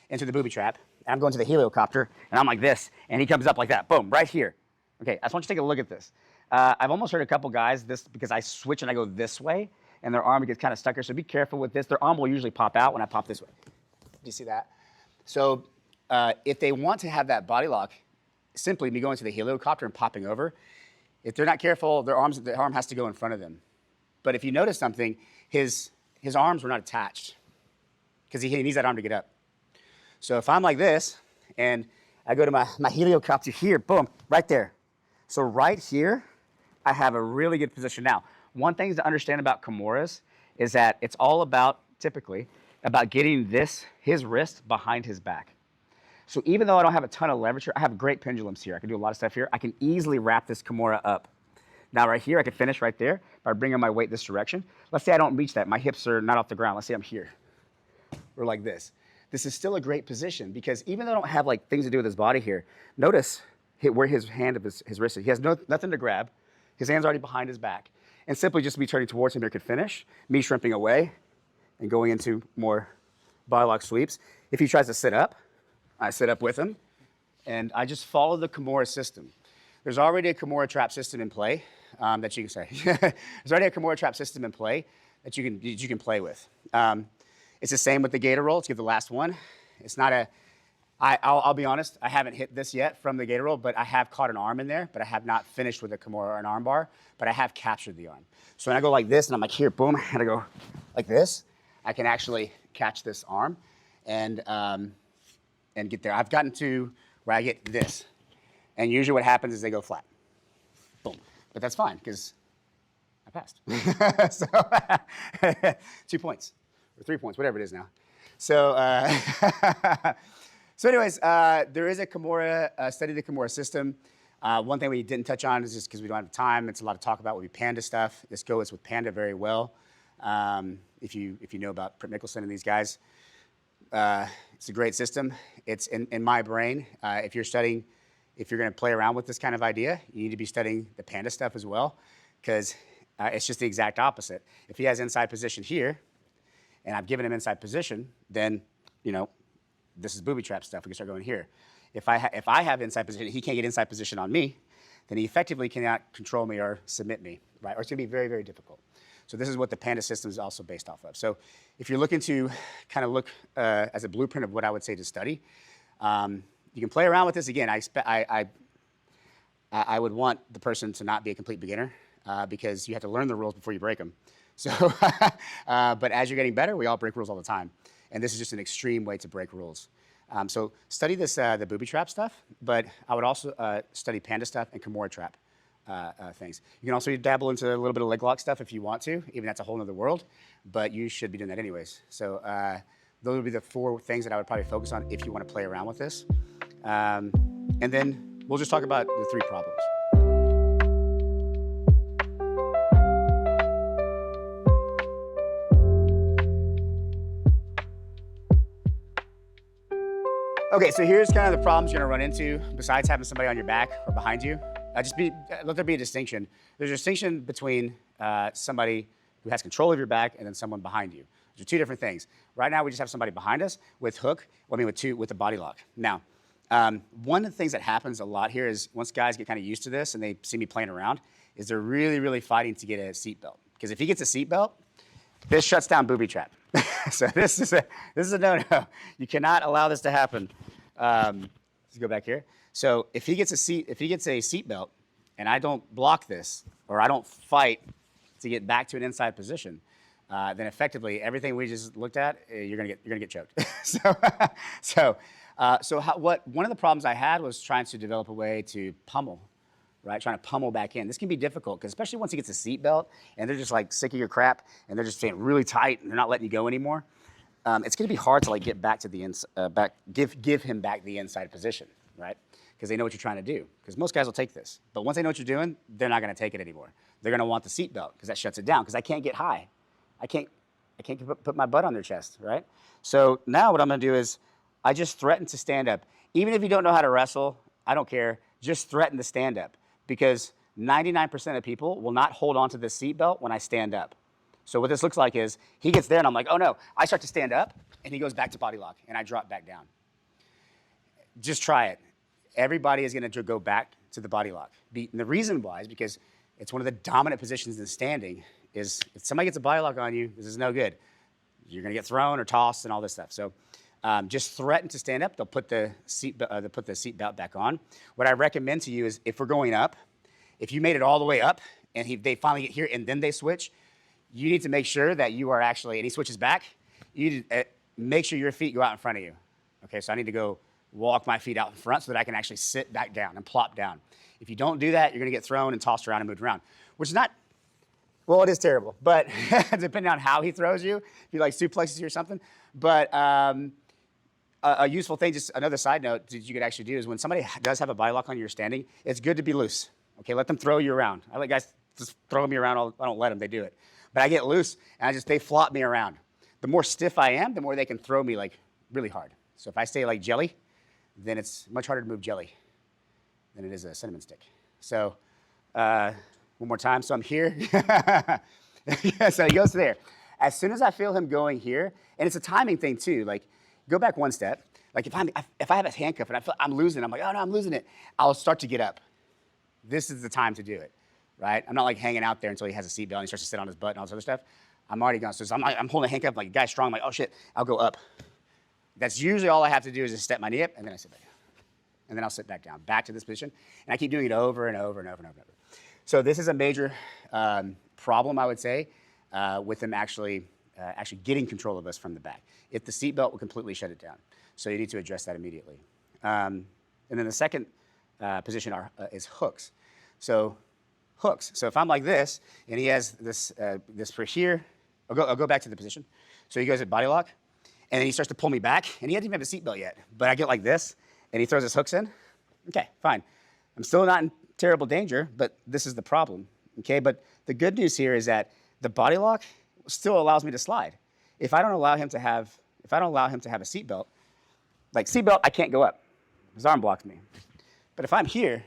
into the booby trap, and I'm going to the helicopter, and I'm like this, and he comes up like that, boom, right here. Okay, I just want you to take a look at this. I've almost heard a couple guys, because I switch and I go this way, and their arm gets kind of stuck here, so be careful with this. Their arm will usually pop out when I pop this way. Do you see that? So if they want to have that body lock, simply me going to the helicopter and popping over, if they're not careful, the arm has to go in front of them. But if you notice something, his arms were not attached, because he needs that arm to get up. So if I'm like this, and I go to my helicopter here, boom, right there. So right here, I have a really good position. Now, one thing to understand about Kimuras is that it's all about, typically, about getting his wrist behind his back. So even though I don't have a ton of leverage here, I have great pendulums here. I can do a lot of stuff here. I can easily wrap this Kimura up. Now right here, I can finish right there by bringing my weight this direction. Let's say I don't reach that. My hips are not off the ground. Let's say I'm here, or like this. This is still a great position, because even though I don't have like things to do with his body here, notice where his hand of his wrist is. He has nothing to grab. His hand's already behind his back. And simply just me turning towards him here could finish, me shrimping away and going into more body lock sweeps. If he tries to sit up, I sit up with him, and I just follow the Kimura system. There's already a Kimura trap system in play that you can say. There's already a Kimura trap system in play that you can play with. It's the same with the Gator roll. Let's give the last one. It's not I'll be honest, I haven't hit this yet from the Gator roll, but I have caught an arm in there, but I have not finished with a Kimura or an arm bar, but I have captured the arm. So when I go like this, and I'm like, here, boom, and I go like this, I can actually catch this arm and get there. I've gotten to where I get this, and usually what happens is they go flat. but that's fine because I passed. So 2 points or 3 points, whatever it is now. So, so anyways, there is a Kimura, study the Kimura system. One thing we didn't touch on is just because we don't have time, it's a lot of talk about would be Panda stuff. This goes with Panda very well. If you know about Britt Mickelson and these guys, it's a great system. It's in my brain. If you're going to play around with this kind of idea, you need to be studying the Panda stuff as well, because it's just the exact opposite. If he has inside position here, and I've given him inside position, then, this is booby trap stuff. We can start going here. If I have inside position, he can't get inside position on me, then he effectively cannot control me or submit me, right? Or it's going to be very, very difficult. So this is what the Panda system is also based off of. So if you're looking to kind of look as a blueprint of what I would say to study, you can play around with this. Again, I would want the person to not be a complete beginner because you have to learn the rules before you break them. So, but as you're getting better, we all break rules all the time. And this is just an extreme way to break rules. So study this, the booby trap stuff, but I would also study Panda stuff and Kimura trap things. You can also dabble into a little bit of leg lock stuff if you want to, even that's a whole other world, but you should be doing that anyways. So those would be the 4 things that I would probably focus on if you want to play around with this. And then we'll just talk about the 3 problems. Okay, so here's kind of the problems you're gonna run into besides having somebody on your back or behind you. Let there be a distinction. There's a distinction between somebody who has control of your back and then someone behind you. Those are 2 different things. Right now, we just have somebody behind us with hook, with the body lock. Now, one of the things that happens a lot here is once guys get kind of used to this and they see me playing around, is they're really, really fighting to get a seatbelt. Because if he gets a seatbelt, this shuts down booby trap. So this is a no-no. You cannot allow this to happen. Let's go back here. So if he gets a seatbelt, and I don't block this, or I don't fight to get back to an inside position, then effectively everything we just looked at, you're gonna get choked. One of the problems I had was trying to develop a way to pummel. Right, trying to pummel back in. This can be difficult, because especially once he gets a seatbelt and they're just like sick of your crap and they're just staying really tight and they're not letting you go anymore. It's going to be hard to like get back to the give him back the inside position, right? Because they know what you're trying to do. Because most guys will take this, but once they know what you're doing, they're not going to take it anymore. They're going to want the seatbelt because that shuts it down. Because I can't get high, I can't put my butt on their chest, right? So now what I'm going to do is I just threaten to stand up, even if you don't know how to wrestle. I don't care. Just threaten to stand up. Because 99% of people will not hold on to the seatbelt when I stand up. So what this looks like is he gets there and I'm like, oh no, I start to stand up and he goes back to body lock and I drop back down. Just try it. Everybody is going to go back to the body lock. And the reason why is because it's one of the dominant positions in standing is if somebody gets a body lock on you, this is no good. You're going to get thrown or tossed and all this stuff. So just threaten to stand up. They'll put the seatbelt back on. What I recommend to you is if we're going up, if you made it all the way up and they finally get here and then they switch, you need to make sure that you are actually, and he switches back, you need to make sure your feet go out in front of you. Okay, so I need to go walk my feet out in front so that I can actually sit back down and plop down. If you don't do that, you're going to get thrown and tossed around and moved around, which is not, well, it is terrible, but depending on how he throws you, if he like suplexes you or something, but a useful thing, just another side note that you could actually do is when somebody does have a body lock on you, you're standing, it's good to be loose. Okay, let them throw you around. I let guys just throw me around. I don't let them, they do it. But I get loose and they flop me around. The more stiff I am, the more they can throw me like really hard. So if I stay like jelly, then it's much harder to move jelly than it is a cinnamon stick. So one more time, so I'm here. So he goes there. As soon as I feel him going here, and it's a timing thing too, like go back one step. Like if I have a handcuff and I feel I'm losing it, I'm like, oh no, I'm losing it. I'll start to get up. This is the time to do it, right? I'm not like hanging out there until he has a seatbelt and he starts to sit on his butt and all this other stuff. I'm already gone. So I'm holding a handcuff like a guy's strong. I'm like, oh shit, I'll go up. That's usually all I have to do is just step my knee up and then I sit back down. And then I'll sit back down, back to this position. And I keep doing it over and over and over and over and over. So this is a major problem, I would say, with him actually getting control of us from the back. If the seatbelt will completely shut it down. So you need to address that immediately. And then the second position is hooks. So hooks. So if I'm like this, and he has this for here, I'll go back to the position. So he goes at body lock, and then he starts to pull me back, and he doesn't even have a seatbelt yet. But I get like this, and he throws his hooks in. Okay, fine. I'm still not in terrible danger, but this is the problem. Okay, but the good news here is that the body lock still allows me to slide. If I don't allow him to have a seatbelt, like seatbelt, I can't go up. His arm blocks me. But if I'm here,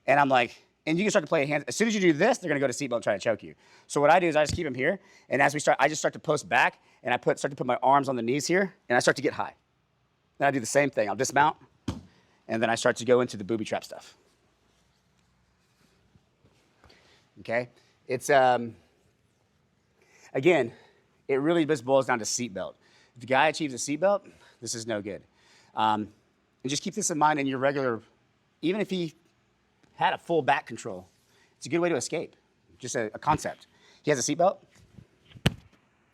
and I'm like, and you can start to play a hand. As soon as you do this, they're going to go to seatbelt and try to choke you. So what I do is I just keep him here, and as we start, I just start to post back, and I start to put my arms on the knees here, and I start to get high. Then I do the same thing. I'll dismount, and then I start to go into the booby trap stuff. Okay? It's, again, it really just boils down to seatbelt. If the guy achieves a seatbelt, this is no good. And just keep this in mind in your regular, even if he had a full back control, it's a good way to escape. Just a concept. He has a seatbelt, and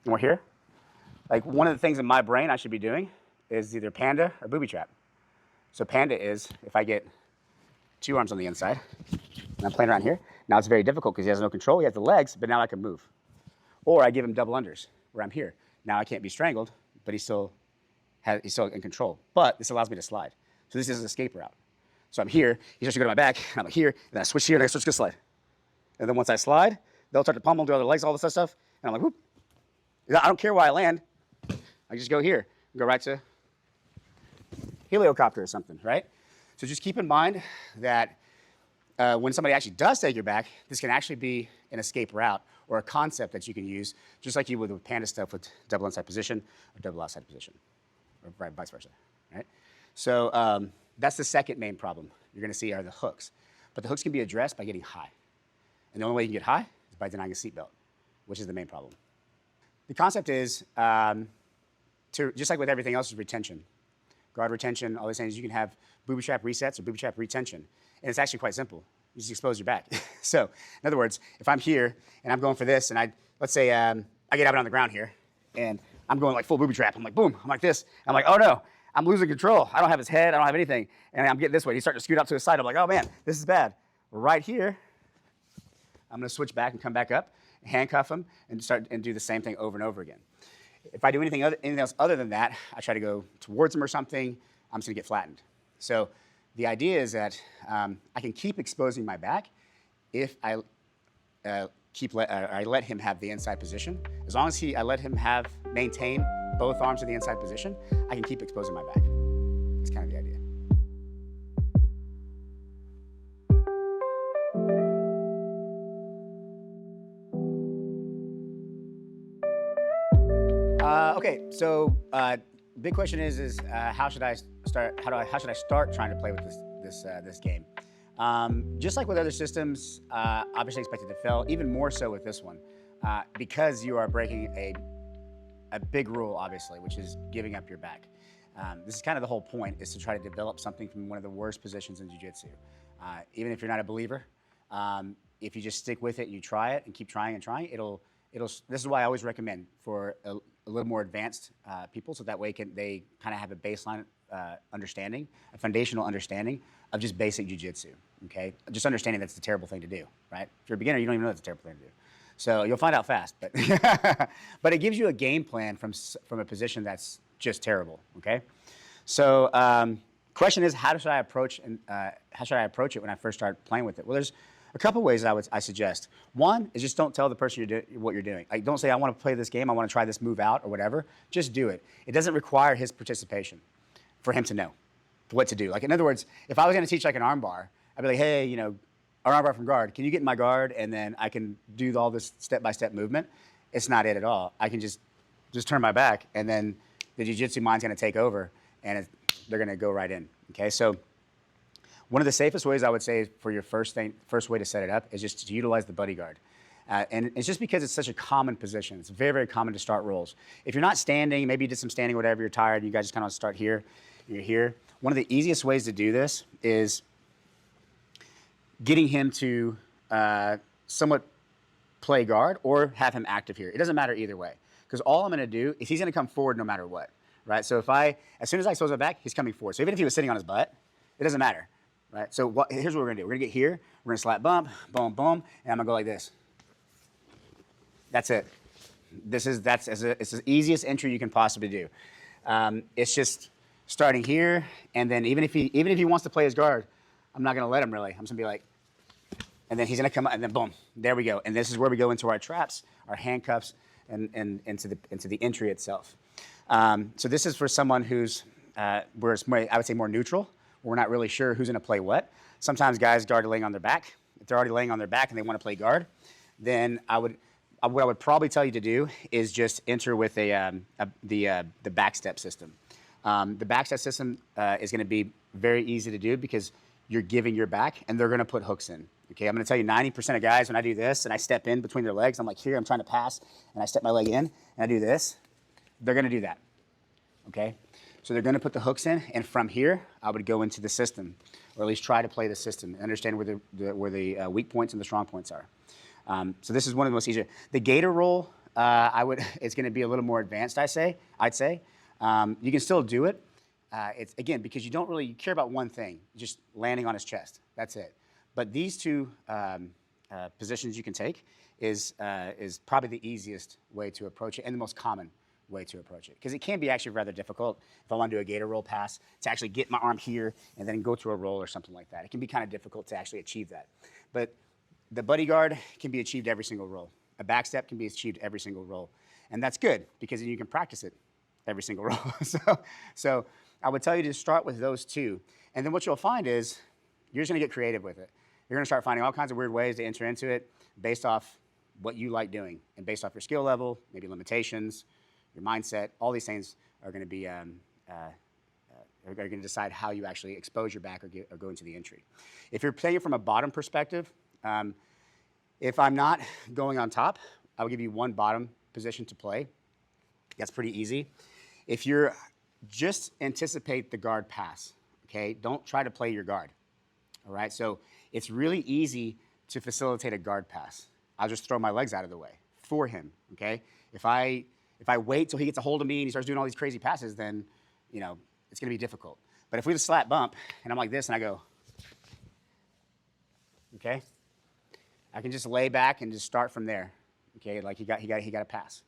we're here. Like one of the things in my brain I should be doing is either panda or booby trap. So panda is if I get two arms on the inside, and I'm playing around here. Now it's very difficult because he has no control. He has the legs, but now I can move. Or I give him double unders where I'm here. Now I can't be strangled, but he's still in control. But this allows me to slide. So this is an escape route. So I'm here, he starts to go to my back, I'm here, and then I switch here, and I start to slide. And then once I slide, they'll start to pummel, do other legs, all this other stuff, and I'm like, whoop. I don't care where I land. I just go here, go right to helicopter or something, right? So just keep in mind that when somebody actually does take your back, this can actually be an escape route or a concept that you can use, just like you would with panda stuff with double inside position or double outside position, or vice versa, right? So that's the second main problem you're going to see are the hooks. But the hooks can be addressed by getting high. And the only way you can get high is by denying a seatbelt, which is the main problem. The concept is, just like with everything else, is retention. Guard retention, all these things, you can have booby trap resets or booby trap retention. And it's actually quite simple. You just expose your back. So, in other words, if I'm here and I'm going for this, and let's say I get up on the ground here, and I'm going like full booby trap. I'm like, boom, I'm like this. I'm like, oh no, I'm losing control. I don't have his head, I don't have anything. And I'm getting this way. He's starting to scoot up to his side. I'm like, oh man, this is bad. Right here, I'm gonna switch back and come back up, handcuff him, and start and do the same thing over and over again. If I do anything else other than that, I try to go towards him or something, I'm just gonna get flattened. So the idea is that I can keep exposing my back if I let him have the inside position. As long as I let him maintain both arms in the inside position, I can keep exposing my back. That's kind of the idea. Okay, so big question is how should I start? How should I start trying to play with this game? Just like with other systems, obviously expected to fail. Even more so with this one, because you are breaking a big rule, obviously, which is giving up your back. This is kind of the whole point: is to try to develop something from one of the worst positions in jiu-jitsu. Even if you're not a believer, if you just stick with it, you try it and keep trying and trying, this is why I always recommend for a little more advanced people, so that way they kind of have a baseline understanding, a foundational understanding of just basic jiu-jitsu, okay? Just understanding that's a terrible thing to do, right? If you're a beginner, you don't even know that's a terrible thing to do. So you'll find out fast, but but it gives you a game plan from a position that's just terrible, okay? So question is, how should I approach it when I first start playing with it? Well, there's a couple ways I suggest. One is just don't tell the person what you're doing. Like, don't say, I want to play this game, I want to try this move out or whatever. Just do it. It doesn't require his participation for him to know what to do. Like, in other words, if I was going to teach like an armbar, I'd be like, hey, an armbar from guard, can you get in my guard and then I can do all this step-by-step movement? It's not it at all. I can just turn my back and then the jiu-jitsu mind's going to take over and they're going to go right in, okay? So one of the safest ways I would say for your first way to set it up is just to utilize the buddy guard. And it's just because it's such a common position. It's very, very common to start rolls. If you're not standing, maybe you did some standing, whatever, you're tired, you guys just kind of start here, you're here. One of the easiest ways to do this is getting him to somewhat play guard or have him active here. It doesn't matter either way. Because all I'm going to do is he's going to come forward no matter what, right? So as soon as I expose my back, he's coming forward. So even if he was sitting on his butt, it doesn't matter. right? So here's what we're gonna do. We're gonna get here, we're gonna slap bump, boom, boom, and I'm gonna go like this. That's it. It's the easiest entry you can possibly do. It's just starting here, and then even if he wants to play his guard, I'm not gonna let him really. I'm just gonna be like, and then he's gonna come up, and then boom, there we go. And this is where we go into our traps, our handcuffs, and into the entry itself. So this is for someone who's where it's more, I would say more neutral. We're not really sure who's gonna play what. Sometimes guys guard laying on their back. If they're already laying on their back and they want to play guard, then what I would probably tell you to do is just enter with the backstep system. The backstep system is going to be very easy to do because you're giving your back and they're going to put hooks in. Okay, I'm going to tell you 90% of guys when I do this and I step in between their legs, I'm like here, I'm trying to pass, and I step my leg in and I do this, they're going to do that. Okay, so they're going to put the hooks in, and from here I would go into the system, or at least try to play the system and understand where the weak points and the strong points are. So this is one of the most easier. The Gator roll, it's going to be a little more advanced, I'd say. You can still do it. It's again, because you care about one thing, just landing on his chest. That's it. But these two positions you can take is probably the easiest way to approach it and the most common way to approach it. Because it can be actually rather difficult if I want to do a Gator roll pass to actually get my arm here and then go to a roll or something like that. It can be kind of difficult to actually achieve that. But the buddy guard can be achieved every single roll. A backstep can be achieved every single roll. And that's good because then you can practice it every single roll. So I would tell you to start with those two. And then what you'll find is you're just going to get creative with it. You're going to start finding all kinds of weird ways to enter into it based off what you like doing and based off your skill level, maybe limitations, your mindset. All these things are going to be are going to decide how you actually expose your back or go into the entry. If you're playing it from a bottom perspective, if I'm not going on top, I'll give you one bottom position to play. That's pretty easy. If you're just anticipate the guard pass, okay? Don't try to play your guard, all right? So it's really easy to facilitate a guard pass. I'll just throw my legs out of the way for him, okay? If I wait till he gets a hold of me and he starts doing all these crazy passes, then, it's gonna be difficult. But if we just slap bump and I'm like this and I go, okay? I can just lay back and just start from there, okay? Like he got a pass,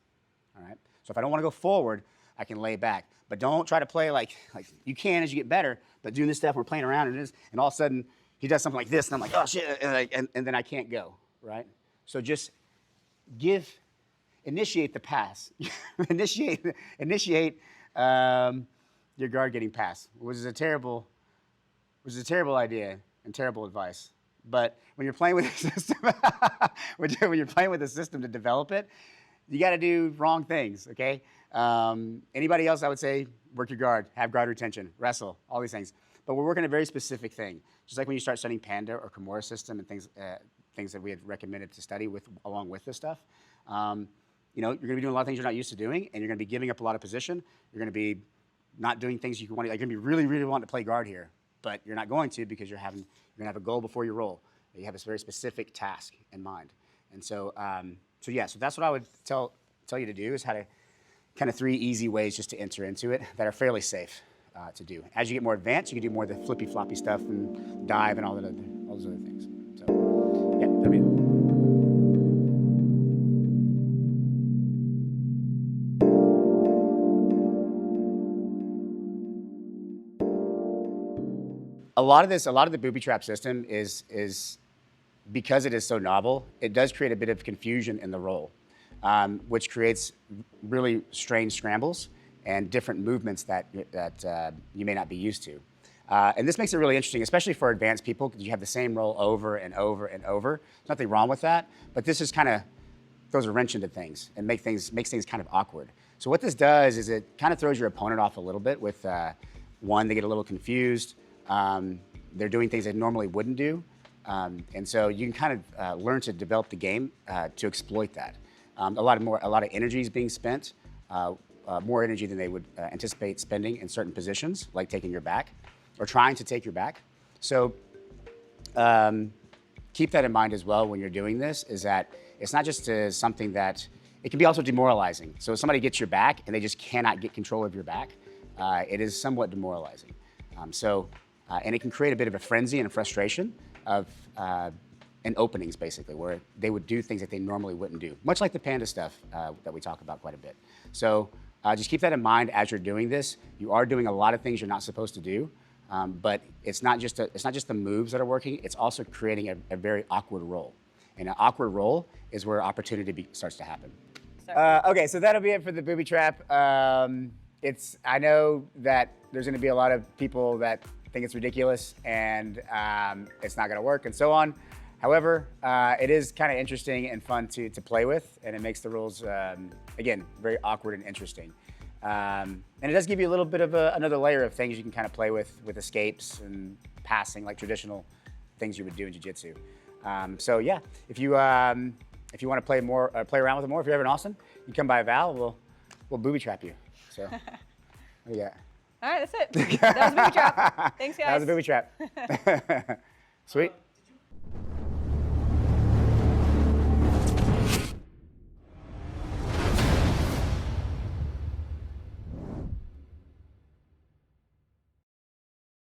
all right? So if I don't want to go forward, I can lay back. But don't try to play like you can as you get better, but doing this stuff, we're playing around and all of a sudden he does something like this and I'm like, oh shit, and then I can't go, right? So just initiate the pass. initiate your guard getting passed, which is a terrible idea and terrible advice. But when you're playing with a system, when you're playing with a system to develop it, you got to do wrong things, okay? Anybody else, I would say, work your guard, have guard retention, wrestle, all these things. But we're working a very specific thing. Just like when you start studying Panda or Kimura system and things that we had recommended to study along with this stuff, you're going to be doing a lot of things you're not used to doing, and you're going to be giving up a lot of position. You're going to be not doing things you want to. You're going to be really, really wanting to play guard here, but you're not going to because you're going to have a goal before you roll. You have a very specific task in mind. And so that's what I would tell you to do is how to kind of 3 easy ways just to enter into it that are fairly safe to do. As you get more advanced, you can do more of the flippy floppy stuff and dive and all those other things. So yeah, I mean. A lot of the booby trap system is because it is so novel, it does create a bit of confusion in the roll, which creates really strange scrambles and different movements that you may not be used to. And this makes it really interesting, especially for advanced people, because you have the same roll over and over and over. There's nothing wrong with that, but this just kind of throws a wrench into things and makes things kind of awkward. So what this does is it kind of throws your opponent off a little bit with, one, they get a little confused. They're doing things they normally wouldn't do. And so you can kind of learn to develop the game to exploit that. A lot of energy is being spent, more energy than they would anticipate spending in certain positions, like taking your back or trying to take your back. So keep that in mind as well when you're doing this, is that it's not just something that, it can be also demoralizing. So if somebody gets your back and they just cannot get control of your back, it is somewhat demoralizing. So and it can create a bit of a frenzy and a frustration of in openings, basically, where they would do things that they normally wouldn't do, much like the panda stuff that we talk about quite a bit. So just keep that in mind as you're doing this. You are doing a lot of things you're not supposed to do, but it's not just the moves that are working. It's also creating a very awkward roll, and an awkward roll is where opportunity starts to happen. Okay, so that'll be it for the booby trap. I know that there's going to be a lot of people that think it's ridiculous and it's not going to work and so on. However, it is kind of interesting and fun to play with, and it makes the rules, again, very awkward and interesting. And it does give you a little bit of another layer of things you can kind of play with escapes and passing, like traditional things you would do in jiu-jitsu. So yeah, if you want to play around with it more, if you're ever in Austin, you come by Val, we'll booby trap you. So, what do you got? All right, that's it. That was a booby trap. Thanks, guys. That was a booby trap. Sweet.